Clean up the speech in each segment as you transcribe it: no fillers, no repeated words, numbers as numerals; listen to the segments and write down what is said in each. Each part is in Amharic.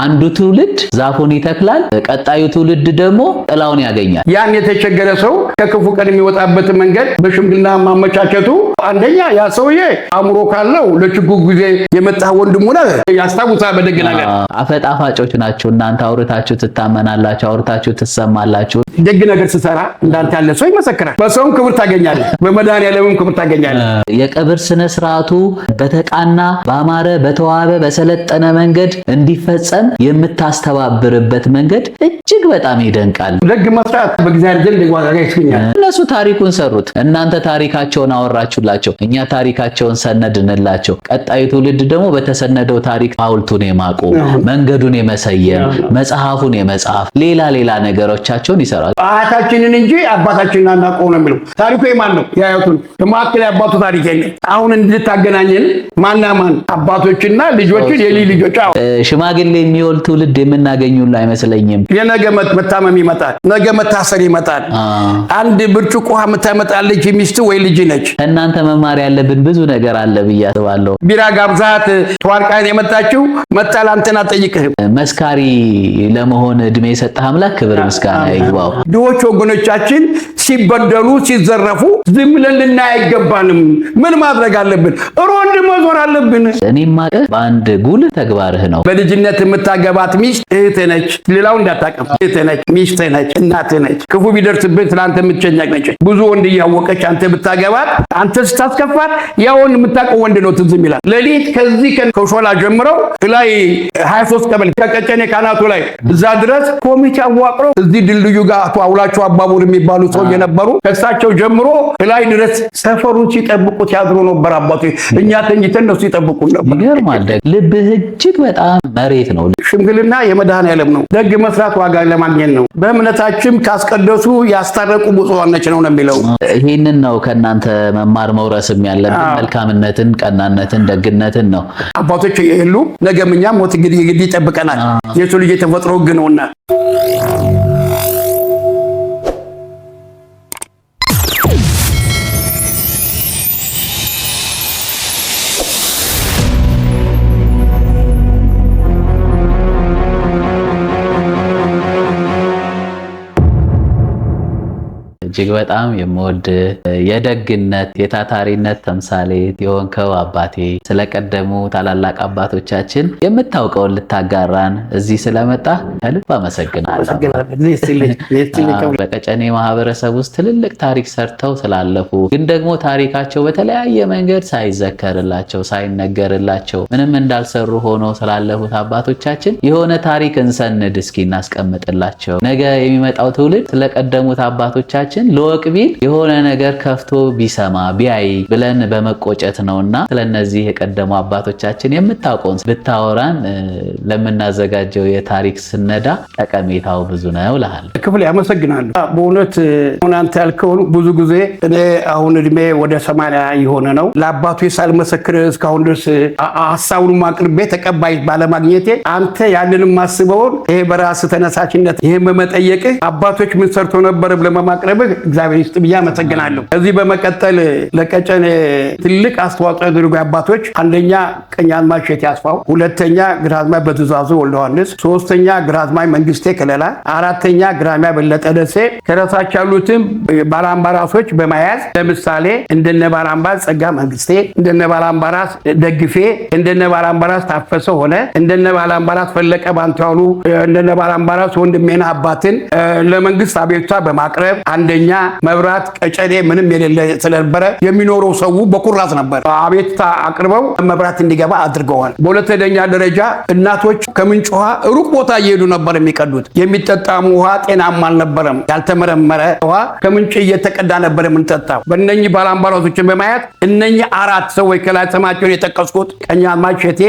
አንዱ ትውልድ ዛፉን ይተክላል፣ ቀጣዩ ትውልድ ደግሞ ጥላውን ያገኛል። ያን የተቸገረ ሰው ከክፉ ቀን የሚወጣበት መንገድ በሽምግልና ማመቻቸቱ አንደኛ ያ ሰውዬ አእምሮ ካለው ለችግር ጊዜ የመጣ ወንድሙ ነው ያስታውሳል። በደግ ነገር አፈጣፋጮች ናቸው እናንተ አውርታችሁ ትታመናላችሁ፣ አውርታችሁ ትሰማላችሁ። ደግ ነገር ሲሰራ እንዳንተ ያለ ሰው ይመሰክራል። በሰውም ክብር ታገኛለህ፣ በመድኃኒዓለምም ክብር ታገኛለህ። የቀብር ስነ ስርዓቱ በተቃና ባማረ በተዋበ በሰለጠነ መንገድ እንዲፈጸም የምታስተባብርበት መንገድ እጅግ በጣም ይደንቃል። ደግ መስራት በእግዚአብሔር ዘንድ ዋጋ ያስገኛል። እነሱ ታሪኩን ሰሩት፣ እናንተ ታሪካቸውን አወራችሁላቸው፣ እኛ ታሪካቸውን ሰነድንላቸው። ቀጣዩ ትውልድ ደግሞ በተሰነደው ታሪክ ሐውልቱን የማቆም መንገዱን የመሰየም መጽሐፉን የመጻፍ ሌላ ነገሮቻቸውን ይሰራሉ። አያታችንን እንጂ አባታችንን አናውቀው ነው የሚለው ታሪኩ። የማን ነው? የአያቱን የማከለ አባቱ ታሪክ የለም። አሁን እንድታገናኘን ማና ማን አባቶችና ልጆችን የልጅ ልጆች ሽማግሌ የሚወልድ ትውልድ የምናገኙላ አይመስለኝም። የነገ መታመም ይመጣል፣ ነገ መታሰር ይመጣል። አንድ ብርጭቆ ውሃ የምታመጣለች ሚስት ወይ ልጅ ነች። እናንተ መማር ያለብን ብዙ ነገር አለ ብዬ አስባለሁ። ቢራ ጋብዛት ተዋርቃን የመጣችው መጣል አንተና ጠይቅህም። መስካሪ ለመሆን እድሜ የሰጠህ አምላክ ክብር ምስጋና ይግባው። ድሆች ወገኖቻችን ሲበደሉ ሲዘረፉ ዝም ብለን ልናይ አይገባንም። ምን ማድረግ አለብን? ሮንድ መዞር አለብን። እኔም ማቀ በአንድ ጉልህ ተግባርህ ነው። በልጅነት የምታገባት ሚስት እህትህ ነች። ሌላው እንዳታቀፍ እህትህ ነች፣ ሚስትህ ነች፣ እናትህ ነች። ክፉ ቢደርስብህ ስለአንተ የምትጨነቅ ነች። ብዙ ወንድ እያወቀች አንተ ብታገባት አንተ ስታስከፋት ያ ወንድ የምታውቀው ወንድ ነው ትዝ ይላል። ሌሊት ከዚህ ከሾላ ጀምረው ላይ 23 ቀበሌ ከቀጨኔ ካናቱ ላይ እዛ ድረስ ኮሚቴ አዋቅረው እዚህ ድልድዩ ጋር አቶ አውላቸው አባቡር የሚባሉ ሰው የነበሩ ከሳቸው ጀምሮ ላይ ድረስ ሰፈሩን ሲጠብቁት ያድሩ ነበር። አባቱ እኛ ተኝተን ነው ሲጠብቁ ነበር። ይገርማል። ልብህ እጅግ በጣም መሬት ነው። ሽምግልና የመድኃኒዓለም ነው። ደግ መስራት ዋጋ ለማግኘት ነው። በእምነታችን ካስቀደሱ ያስታረቁ ብፁዓን ነው የሚለው። ይሄንን ነው ከእናንተ መማር መውረስም ያለብን፣ መልካምነትን፣ ቀናነትን፣ ደግነትን ነው። አባቶች የሉ ነገም እኛም ሞት እንግዲህ ይጠብቀናል። የሰው ልጅ የተፈጥሮ ሕግ ነውና እጅግ በጣም የምወድ የደግነት የታታሪነት ተምሳሌት የሆንከው አባቴ ስለቀደሙ ታላላቅ አባቶቻችን የምታውቀውን ልታጋራን እዚህ ስለመጣ ከልብ አመሰግናለሁ። በቀጨኔ ማህበረሰብ ውስጥ ትልልቅ ታሪክ ሰርተው ስላለፉ ግን ደግሞ ታሪካቸው በተለያየ መንገድ ሳይዘከርላቸው ሳይነገርላቸው ምንም እንዳልሰሩ ሆኖ ስላለፉት አባቶቻችን የሆነ ታሪክ እንሰንድ እስኪ እናስቀምጥላቸው። ነገ የሚመጣው ትውልድ ስለቀደሙት አባቶቻችን ለወቅ ቢል የሆነ ነገር ከፍቶ ቢሰማ ቢያይ ብለን በመቆጨት ነውና ስለነዚህ የቀደሙ አባቶቻችን የምታውቀውን ብታወራን ለምናዘጋጀው የታሪክ ስነዳ ጠቀሜታው ብዙ ነው እልሃለሁ። ክፍል ያመሰግናለሁ። በእውነት አንተ ያልከውን ብዙ ጊዜ እኔ አሁን እድሜ ወደ 80 የሆነ ነው ለአባቱ ሳልመሰክር እስካሁን ድረስ ሐሳቡን ማቅርቤ ተቀባይ ባለማግኘቴ አንተ ያንንም ማስበውን ይሄ በራስ ተነሳሽነት ይሄ በመጠየቅህ አባቶች ምን ሰርቶ ነበር ለማቅረብህ እግዚአብሔር ይስጥ ብዬ አመሰግናለሁ። ከዚህ በመቀጠል ለቀጨኔ ትልቅ አስተዋጽኦ ያደረጉ አባቶች አንደኛ ቀኛዝማች እሸቴ አስፋው፣ ሁለተኛ ግራዝማች በትእዛዙ ወልደ ዮሐንስ፣ ሶስተኛ ግራዝማች መንግስቴ ከለላ፣ አራተኛ ግራዝማች በለጠ ደሴ ከራሳች ያሉትም ባላምባራሶች በመያዝ ለምሳሌ እንደነ ባላምባራስ ጸጋ መንግስቴ፣ እንደነ ባላምባራስ ደግፌ፣ እንደነ ባላምባራስ ታፈሰ ሆነ፣ እንደነ ባላምባራስ ፈለቀ ባንታሉ፣ እንደነ ባላምባራስ ወንድሜና አባትን ለመንግስት አቤቱታ በማቅረብ አንደኛ መብራት ቀጨኔ ምንም የሌለ ስለነበረ የሚኖረው ሰው በኩራዝ ነበር አቤቱታ አቅርበው መብራት እንዲገባ አድርገዋል። በሁለተኛ ደረጃ እናቶች ከምንጭ ውሃ ሩቅ ቦታ እየሄዱ ነበር የሚቀዱት። የሚጠጣም ውሃ ጤናማ አልነበረም። ያልተመረመረ ውሃ ከምንጭ እየተቀዳ ነበር የምንጠጣው። በእነኚህ ባላምባራሶችን በማየት እነኚህ አራት ሰዎች ከላይ ስማቸውን የጠቀስኩት ቀኛዝማች እሸቴ፣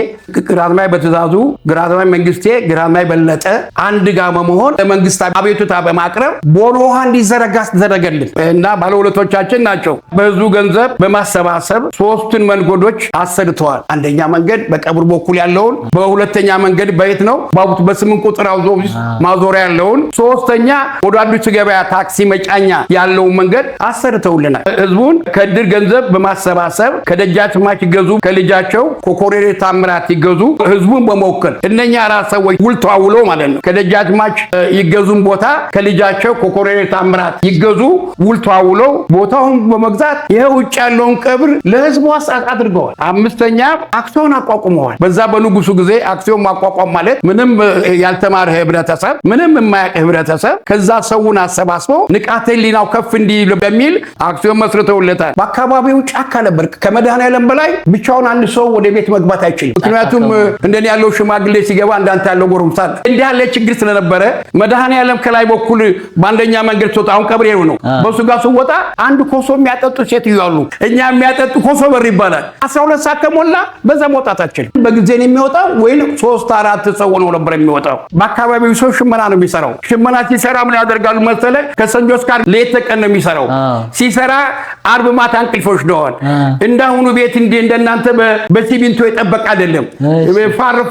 ግራዝማች በትእዛዙ፣ ግራዝማች መንግስቴ፣ ግራዝማች በለጠ አንድ ጋር በመሆን ለመንግስት አቤቱታ በማቅረብ ቦኖ ውሃ እንዲዘረጋ ተደረገልን እና ባለውለቶቻችን ናቸው። በህዝቡ ገንዘብ በማሰባሰብ 3ቱን መንገዶች አሰርተዋል። አንደኛ መንገድ በቀብር በኩል ያለውን፣ በሁለተኛ መንገድ በየት ነው በ8 ቁጥር አውቶቡስ ማዞሪያ ያለውን፣ ሶስተኛ ወደ አዲሱ ገበያ ታክሲ መጫኛ ያለውን መንገድ አሰርተውልናል። ህዝቡን ከእድር ገንዘብ በማሰባሰብ ከደጃዝማች ይገዙ ከልጃቸው ከኮሎኔል ታምራት ይገዙ ህዝቡን በመወከል እነኛ አራት ሰዎች ውል ተዋውለው ማለት ነው ከደጃዝማች ይገዙን ቦታ ከልጃቸው ከኮሎኔል ታምራት ይገዙ ውል ተዋውለው ቦታውን በመግዛት ይሄ ውጭ ያለውን ቀብር ለህዝቡ አድርገዋል። አምስተኛ አክሲዮን አቋቁመዋል። በዛ በንጉሱ ጊዜ አክሲዮን ማቋቋም ማለት ምንም ያልተማረ ህብረተሰብ፣ ምንም የማያውቅ ህብረተሰብ ከዛ ሰውን አሰባስበው ንቃተ ህሊናው ከፍ እንዲል በሚል አክሲዮን መስርተውለታል። በአካባቢው ጫካ ነበር። ከመድኃኔዓለም በላይ ብቻውን አንድ ሰው ወደ ቤት መግባት አይችልም። ምክንያቱም እንደኔ ያለው ሽማግሌ ሲገባ እንዳንተ ያለው ጎረምሳ እንዲህ ያለ ችግር ስለነበረ መድኃኔዓለም ከላይ በኩል በአንደኛ መንገድ ሲወጣ አሁን ቀብሬ ነው በሱ ጋር ሲወጣ አንድ ኮሶ የሚያጠጡ ሴትዮ አሉ። እኛ የሚያጠጡ ኮሶ በር ይባላል። 12 ሰዓት ከሞላ በዛ መውጣት አትችልም። በጊዜ ነው የሚወጣው ወይም 3-4 ሰው ነው ነበር የሚወጣው። በአካባቢው ሰው ሽመና ነው የሚሰራው። ሽመና ሲሰራ ምን ያደርጋሉ መሰለ ከሰኞ እስከ ዓርብ ሌት ተቀን ነው የሚሰራው። ሲሰራ ዓርብ ማታ እንቅልፍ ወስደዋል። እንዳሁኑ ቤት እንደናንተ በሲሚንቶ የጠበቀ አይደለም።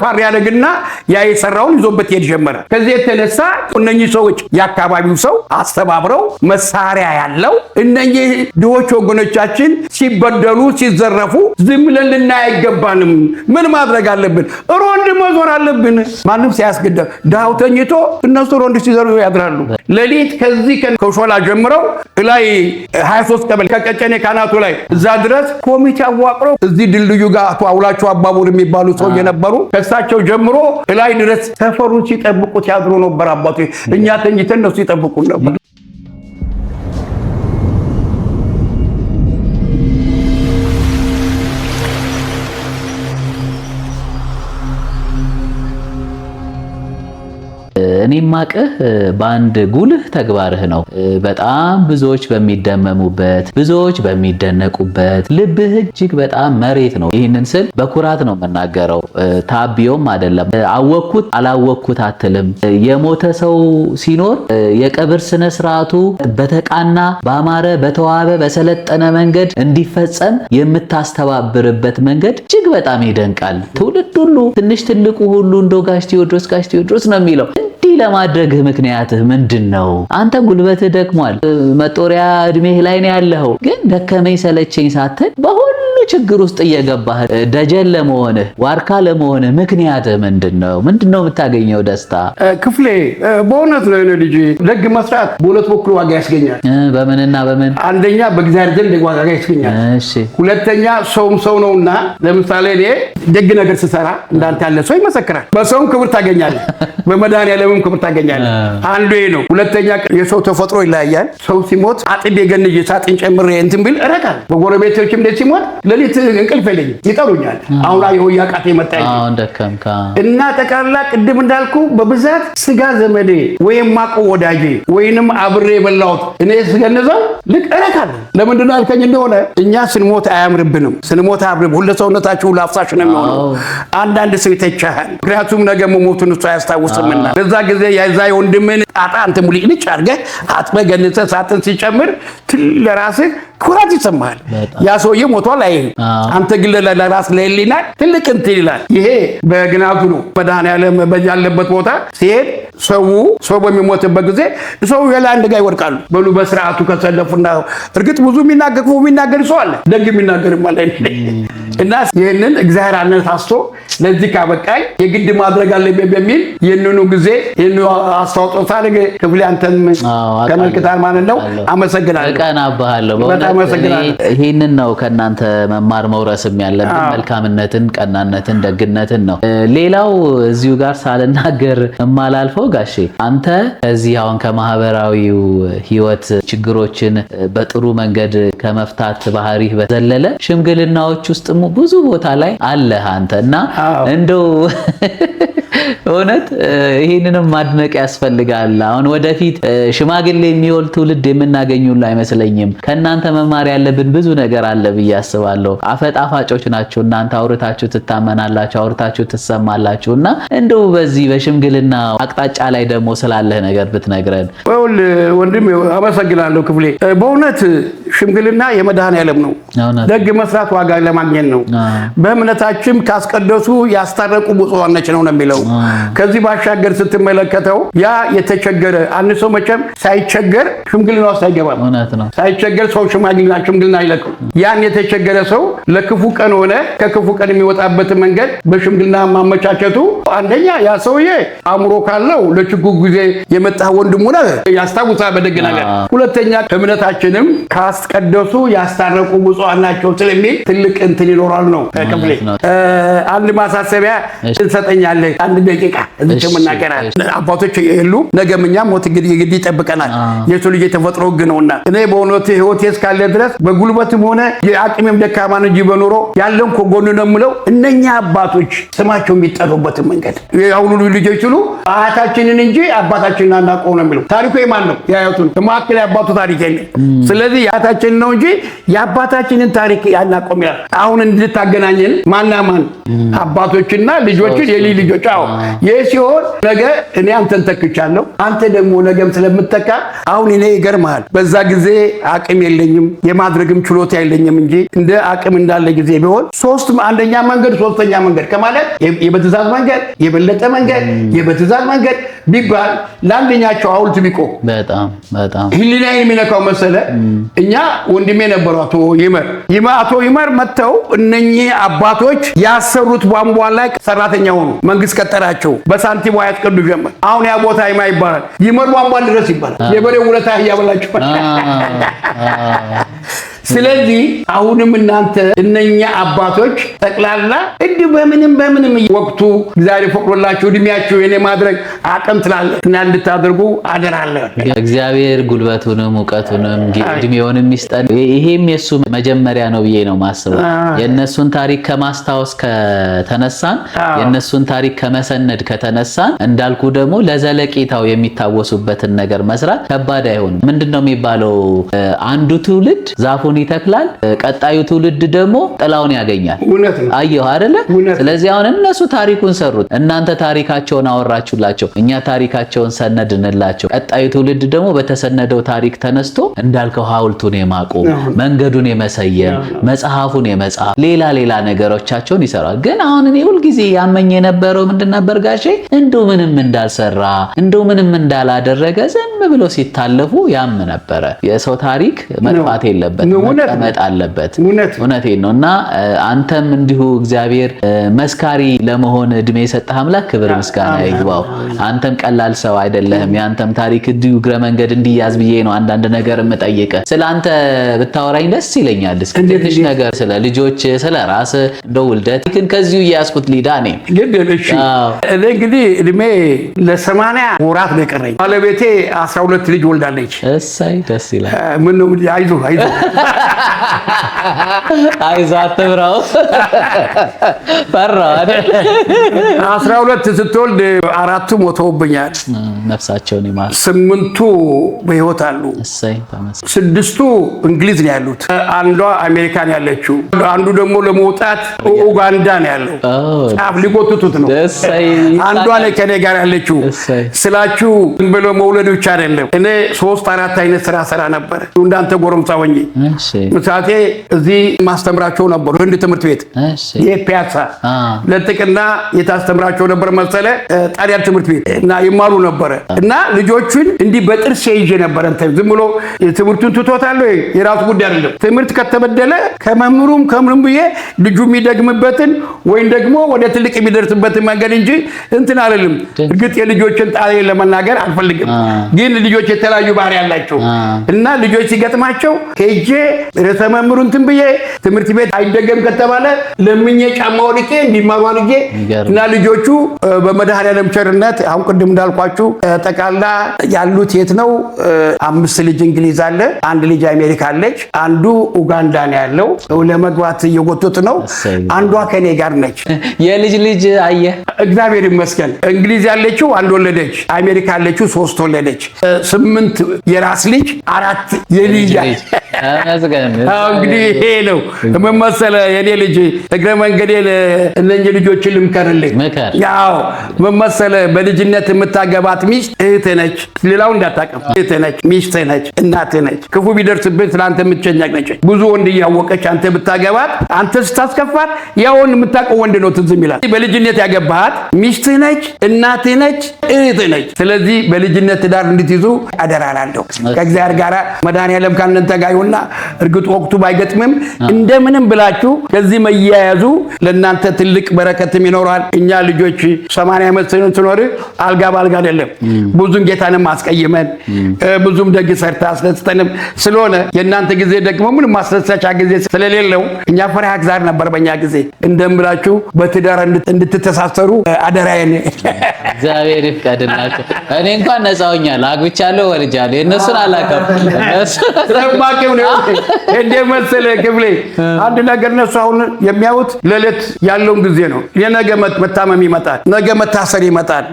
ፋር ያደርግና ያ የሰራውን ይዞበት ሄድ ጀመረ። ከዚህ የተነሳ እነኚህ ሰዎች የአካባቢው ሰው አስተባብረው መሳሪያ ያለው እነኚህ ድሆች ወገኖቻችን ሲበደሉ ሲዘረፉ ዝም ብለን ልናይ አይገባንም። ምን ማድረግ አለብን? ሮንድ መዞር አለብን። ማንም ሲያስገድድ ድሃው ተኝቶ እነሱ ሮንድ ሲዘሩ ያድራሉ። ሌሊት ከዚህ ከሾላ ጀምረው ላይ 23 ቀበሌ ከቀጨኔ ካናቱ ላይ እዛ ድረስ ኮሚቴ አዋቅረው እዚህ ድልድዩ ጋር አቶ አውላቸው አባቡር የሚባሉ ሰው የነበሩ ከሳቸው ጀምሮ ላይ ድረስ ሰፈሩን ሲጠብቁት ያድሩ ነበር። አባቱ እኛ ተኝተን እነሱ ይጠብቁን ነበር። እኔ ማቀህ በአንድ ጉልህ ተግባርህ ነው። በጣም ብዙዎች በሚደመሙበት ብዙዎች በሚደነቁበት ልብህ እጅግ በጣም መሬት ነው። ይህንን ስል በኩራት ነው የምናገረው፣ ታቢዮም አይደለም። አወኩት አላወኩት አትልም። የሞተ ሰው ሲኖር የቀብር ስነ ስርዓቱ በተቃና ባማረ በተዋበ በሰለጠነ መንገድ እንዲፈጸም የምታስተባብርበት መንገድ እጅግ በጣም ይደንቃል። ትውልድ ሁሉ ትንሽ ትልቁ ሁሉ እንዶ ጋሽ ቴዎድሮስ ነው የሚለው። እንዲህ ለማድረግህ ምክንያትህ ምንድነው? አንተ ጉልበትህ ደክሟል። መጦሪያ እድሜህ ላይ ነው ያለኸው። ግን ደከመኝ ሰለቸኝ ሳትል በሁሉ ችግር ውስጥ እየገባህ ደጀን ለመሆንህ ዋርካ ለመሆንህ ምክንያትህ ምንድነው? ምንድነው የምታገኘው ደስታ? ክፍሌ በእውነት ነው ልጅ ደግ መስራት በሁለት በኩል ዋጋ ያስገኛል። በምንና በምን? አንደኛ በእግዚአብሔር ዘንድ ዋጋ ያስገኛል። እሺ። ሁለተኛ ሰውም ሰው ነውና ለምሳሌ እኔ ደግ ነገር ስሰራ እንዳንተ ያለ ሰው ይመሰክራል። በሰውም ክብር ታገኛለህ፣ በመድኃኔዓለምም ክብር ታገኛለህ። አንዱ ይሄ ነው። ሁለተኛ የሰው ተፈጥሮ ይለያያል። ሰው ሲሞት አጥቤ ገንጄ ሳጥን ጨምሬ እንትን ብል እረካለሁ። በጎረቤቶችም እንደ ሲሞት ሌሊት እንቅልፍ የለኝም፣ ይጠሩኛል። አሁን አየሁ ያቃቴ መጣኝ እና ጠቅላላ ቅድም እንዳልኩ በብዛት ስጋ ዘመዴ ወይም ማቆ ወዳጄ ወይንም አብሬ የበላሁት እኔ ስገነዘው ልክ እረካለሁ። ለምንድን ነው ያልከኝ እንደሆነ እኛ ስንሞት አያምርብንም። ስንሞት አያምርብንም። ሁሉ ሰውነታችሁ ላፍሳሽ ነው የሚሆነው። አንዳንድ ሰው ይተቻሃል። ምክንያቱም ነገ መሞቱን እሱ አያስታውስምና በዛ ጊዜ የዛ የወንድምን ጣጣ አንተ ሙልጭ አድርገህ አጥበህ ገንዘህ ሳጥን ሲጨምር ለራስህ ኩራት ይሰማሃል። ያ ሰውዬ ሞቷል አይልም። አንተ ግን ለራስ ለህሊና ትልቅ እንትን ይላል። ይሄ በግናቱ ነው። መድኃኔዓለም ያለበት ቦታ ሲሄድ ሰው በሚሞትበት ጊዜ ሰው አንድ ጋር ይወድቃሉ። በሉ በስርዓቱ ከሰለፉና እርግጥ ብዙ የሚናገር ሰው አለ፣ ደግ የሚናገር ማለት እና ይህንን እግዚአብሔር አነሳስቶ ለዚህ ካበቃኝ የግድ ማድረግ አለብኝ በሚል ይህንኑ ጊዜ ይህንኑ አስተዋጽኦ ሳደርግ ክፍሌ አንተም ተመልክተሃል ማለት ነው። አመሰግናለሁ። እቀናብሃለሁ። ይህንን ነው ከእናንተ መማር መውረስም ያለብን፣ መልካምነትን፣ ቀናነትን፣ ደግነትን ነው። ሌላው እዚሁ ጋር ሳልናገር የማላልፈው ጋሼ አንተ ከዚህ አሁን ከማህበራዊው ህይወት ችግሮችን በጥሩ መንገድ ከመፍታት ባህሪህ በዘለለ ሽምግልናዎች ውስጥ ብዙ ቦታ ላይ አለህ አንተ እና እንደው እውነት ይሄንንም ማድነቅ ያስፈልጋል። አሁን ወደፊት ሽማግሌ የሚወል ትውልድ የምናገኙላ አይመስለኝም። ከእናንተ መማር ያለብን ብዙ ነገር አለ ብዬ አስባለሁ። አፈጣፋጮች ናችሁ እናንተ፣ አውርታችሁ ትታመናላችሁ፣ አውርታችሁ ትሰማላችሁና እንደው በዚህ በሽምግልና አቅጣጫ ላይ ደግሞ ስላለህ ነገር ብትነግረን። ወንድም አመሰግናለሁ ክፍሌ። በእውነት ሽምግልና የመድኃኔዓለም ነው። ደግ መስራት ዋጋ ለማግኘት ነው። በእምነታችን ካስቀደሱ ያስታረቁ ብፁዓን ናቸው ነው የሚለው። ከዚህ ባሻገር ስትመለከተው ያ የተቸገረ አንድ ሰው መቼም ሳይቸገር ሽምግልና ውስጥ አይገባም። ሳይቸገር ሰው ሽምግልና አይለቅም። ያን የተቸገረ ሰው ለክፉ ቀን ሆነ ከክፉ ቀን የሚወጣበትን መንገድ በሽምግልና ማመቻቸቱ አንደኛ ያ ሰውዬ አእምሮ ካለው ለችግሩ ጊዜ የመጣ ወንድሙ ነው ያስታውሳል በደግ ነገር። ሁለተኛ እምነታችንም ካስቀደሱ ያስታረቁ ብፁዓን ናቸው ስለሚል ትልቅ እንትን ይኖራል ነው ክፍሌ። አንድ ማሳሰቢያ እንሰጠኛለህ አንድ ደቂቃ እዚህ መናገራል። አባቶች የሉ ነገምኛ ሞት እንግዲህ ይጠብቀናል። የሰው ልጅ የተፈጥሮ ሕግ ነውና እኔ በእውነት ህይወቴ እስካለ ድረስ በጉልበትም ሆነ የአቅሜም ደካማ ነው እንጂ በኑሮ ያለው ከጎኑ ነው የምለው እነኛ አባቶች ስማቸው የሚጠሩበትን መንገድ ያሁኑ ልጆች ሲሉ አያታችንን እንጂ አባታችንን አናውቀው ነው የሚለው። ታሪኩ የማን ነው? የአያቱን ማከለ አባቱ ታሪክ የለም። ስለዚህ የአያታችንን ነው እንጂ የአባታችንን ታሪክ ያናውቀው ይላል። አሁን እንድታገናኘን ማና ማን አባቶችና ልጆችን የሊ ልጆች አዎ ይህ ሲሆን ነገ እኔ አንተን ተክቻለሁ አንተ ደግሞ ነገም ስለምተካ አሁን እኔ ይገርምሃል በዛ ጊዜ አቅም የለኝም የማድረግም ችሎታ የለኝም እንጂ እንደ አቅም እንዳለ ጊዜ ቢሆን አንደኛ መንገድ ሶስተኛ መንገድ ከማለት የበትእዛዝ መንገድ የበለጠ መንገድ የበትእዛዝ መንገድ ቢባል ለአንደኛቸው ሐውልት ቢቆም በጣም ህሊናዬን የሚነካው መሰለ። እኛ ወንድሜ ነበሩ አቶ ይመር መጥተው እነኚህ አባቶች ያሰሩት ቧንቧ ላይ ሰራተኛ ሆኑ። መንግስት ቀጠራቸው። በሳንቲም ያስቀዱ ጀመር። አሁን ያ ቦታ ይባላል ይመር ቧንቧ ድረስ ይባላል። የበሬው ውለታ ያበላችሁ። ስለዚህ አሁንም እናንተ እነኛ አባቶች ጠቅላላ በምንም ወቅቱ እግዚአብሔር ፈቅዶላችሁ እድሜያችሁ የኔ ማድረግ አቅም ትላለ እና እንድታደርጉ አደራለሁ። እግዚአብሔር ጉልበቱንም ዕውቀቱንም እድሜውንም ይስጠን። ይሄም የሱ መጀመሪያ ነው ብዬ ነው ማስበው። የነሱን ታሪክ ከማስታወስ ከተነሳን የነሱን ታሪክ ከመሰነድ ከተነሳን እንዳልኩ ደግሞ ለዘለቂታው የሚታወሱበትን ነገር መስራት ከባድ አይሆንም። ምንድነው የሚባለው? አንዱ ትውልድ ዛፉን ይተክላል፣ ቀጣዩ ትውልድ ደግሞ ጥላውን ያገኛል። አየሁ አይደለ? ስለዚህ አሁን እነሱ ታሪኩን ሰሩት፣ እናንተ ታሪካቸውን አወራችሁላቸው፣ እኛ ታሪካቸውን ሰነድንላቸው። ቀጣዩ ትውልድ ደግሞ በተሰነደው ታሪክ ተነስቶ እንዳልከው ሐውልቱን የማቆም መንገዱን የመሰየም መጽሐፉን የመጻፍ ሌላ ነገሮቻቸውን ይሰራል። ግን አሁን እኔ ሁሉ ጊዜ ያመኝ የነበረው ምንድን ነበር ጋሼ? እንደው ምንም እንዳልሰራ እንደው ምንም እንዳላደረገ ዝም ብሎ ሲታለፉ ያም ነበረ። የሰው ታሪክ መጥፋት የለበትም መቀመጥ አለበት። እውነቴን ነው። እና አንተም እንዲሁ እግዚአብሔር መስካሪ ለመሆን እድሜ የሰጠህ አምላክ ክብር ምስጋና ይግባው። አንተም ቀላል ሰው አይደለህም። ያንተም ታሪክ እንዲሁ እግረ መንገድ እንዲያዝ ብዬ ነው አንዳንድ ነገር የምጠይቅህ። ስለአንተ ብታወራኝ ደስ ይለኛል። እስኪ ትንሽ ነገር ስለ ልጆች ስለ ራስህ እንደው ውልደት ግን ከዚሁ እያስኩት ሊዳ እኔ እንግዲህ እድሜ ለ80 ወራት ነው የቀረኝ። ባለቤቴ 12 ልጅ ወልዳለች። እሰይ ደስ ይላል። ምን ነው አይዞህ አትብራው ፈራው አይደል? 12 ስትወልድ 4ቱ ሞተውብኛል፣ ነፍሳቸውን ይማር። 8ቱ በህይወት አሉ። እሰይ ተመስገን። 6ቱ እንግሊዝ ነው ያሉት፣ አንዷ አሜሪካን ያለችው፣ አንዱ ደግሞ ለመውጣት ኡጋንዳ ነው ያለው። ጫፍ ሊጎትቱት ነው። እሰይ አንዷ ከኔ ጋር ያለችው ስላችሁ ብሎ መውለድ ብቻ አይደለም። እኔ 3-4 አይነት ስራ ነበር እንዳንተ ጎረምሳ ሆኜ። ምሳቴ እዚህ ማስተምራቸው ነበር ህንድ ትምህርት ቤት የፒያሳ ለጥቅና የታስተምራቸው ነበር መሰለ ጣሊያን ትምህርት ቤት እና ይማሩ ነበር። እና ልጆቹን እንዲህ በጥርስ ይዤ ነበር። እንተ ዝም ብሎ ትምህርቱን ትቶታል ወይ የራሱ ጉዳይ አይደለም። ትምህርት ከተበደለ ከመምሩም ከምንም ብዬ ልጁ የሚደግምበትን ወይም ደግሞ ወደ ትልቅ የሚደርስበትን መንገድ እንጂ እንትን አይደለም። እርግጥ የልጆችን ጣሊያን ለመናገር አልፈልግም፣ ግን ልጆች የተለያዩ ባህሪ ያላቸው እና ልጆች ሲገጥማቸው ሄጄ ርዕሰ መምህሩ እንትን ብዬ ትምህርት ቤት አይደገም ከተባለ ለምኜ ጫማ ወልቄ እንዲማሩ አድርጌ እና ልጆቹ በመድኃኔዓለም ቸርነት አሁን ቅድም እንዳልኳችሁ ጠቅላላ ያሉት የት ነው? 5 ልጅ እንግሊዝ አለ፣ 1 ልጅ አሜሪካ አለች፣ አንዱ ኡጋንዳ ነው ያለው። ለመግባት እየጎቱት ነው። አንዷ ከኔ ጋር ነች። የልጅ አየ እግዚአብሔር ይመስገን። እንግሊዝ ያለችው 1 ወለደች፣ አሜሪካ ያለችው 3 ወለደች። 8 የራስ ልጅ 4 የልጅ እንግዲህ ይሄ ነው ምን መሰለህ የኔ ልጅ እግረ መንገዴን እነኚህ ልጆችን ልምከርልኝ። ያው ምን መሰለህ በልጅነት የምታገባት ሚስት እህት ነች። ሌላው እንዳታቀም እህት ነች፣ ሚስት ነች፣ እናት ነች። ክፉ ቢደርስብህ ስለአንተ የምትጨነቅ ነች። ብዙ ወንድ እያወቀች አንተ ብታገባት አንተ ስታስከፋት ያው የምታውቀው ወንድ ነው ትዝ ይላል። በልጅነት ያገባሃት ሚስት ነች፣ እናት ነች፣ እህት ነች። ስለዚህ በልጅነት ትዳር እንድትይዙ አደራላለሁ። ከእግዚአብሔር ጋር መድኃኔዓለም ካንተ ጋር ይሁንና እርግጥ ወቅቱ ባይገጥምም እንደምንም ብላችሁ ከዚህ መያያዙ ለእናንተ ትልቅ በረከትም ይኖራል። እኛ ልጆች 80 ዓመት ስንኖር አልጋ ባልጋ አይደለም። ብዙም ጌታንም አስቀይመን ብዙም ደግ ሰርታ አስደስተንም ስለሆነ የእናንተ ጊዜ ደግሞ ምንም ማስደሰቻ ጊዜ ስለሌለው እኛ ፈሪሃ እግዚአብሔር ነበር በእኛ ጊዜ። እንደምላችሁ በትዳር እንድትተሳሰሩ አደራዬን እግዚአብሔር ይፍቀድላችሁ። እኔ እንኳን ነፃ ሆኛለሁ፣ አግብቻለሁ፣ ወልጃለሁ። እነሱን አላውቅም። ስለማውቀው ነው እንደ መሰለ ክፍሌ አንድ ነገር እነሱ አሁን የሚያዩት ለዕለት ያለውን ጊዜ ነው። የነገ መታመም ይመጣል፣ ነገ መታሰር ይመጣል።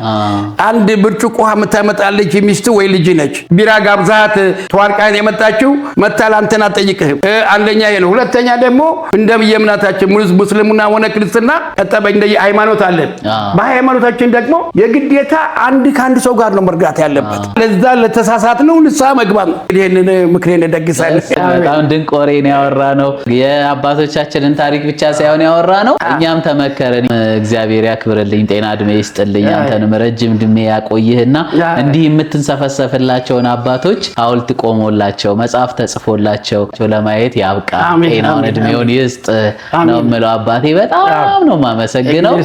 አንድ ብርጭቆ ውሃ የምታመጣለች ሚስት ወይ ልጅ ነች። ቢራ ጋብዛት ተዋርቃን የመጣችው መታል አንተን አትጠይቅህም። አንደኛ ይሄ ነው። ሁለተኛ ደግሞ እንደየእምነታችን ሙስሊሙና ሆነ ክርስትና ቀጠበኝ እንደ ሃይማኖት አለን። በሃይማኖታችን ደግሞ የግዴታ አንድ ከአንድ ሰው ጋር ነው መርጋት ያለበት። ለዛ ለተሳሳት ነው ንስሐ መግባት ነው። ይሄንን ምክሬን ደግሳለሁ። በጣም ድንቅ ወሬ ነው ያወራነው። የአባቶቻችንን ታሪክ ብቻ ሳይሆን ያወራነው እኛም ተመከረን። እግዚአብሔር ያክብርልኝ፣ ጤና እድሜ ይስጥልኝ፣ አንተንም ረጅም እድሜ ያቆይህና እንዲህ የምትንሰፈሰፍላቸውን አባቶች ሐውልት ቆሞላቸው መጽሐፍ ተጽፎላቸው ለማየት ያብቃ። ጤናውን እድሜውን ይስጥ ነው የምለው። አባቴ በጣም ነው የማመሰግነው።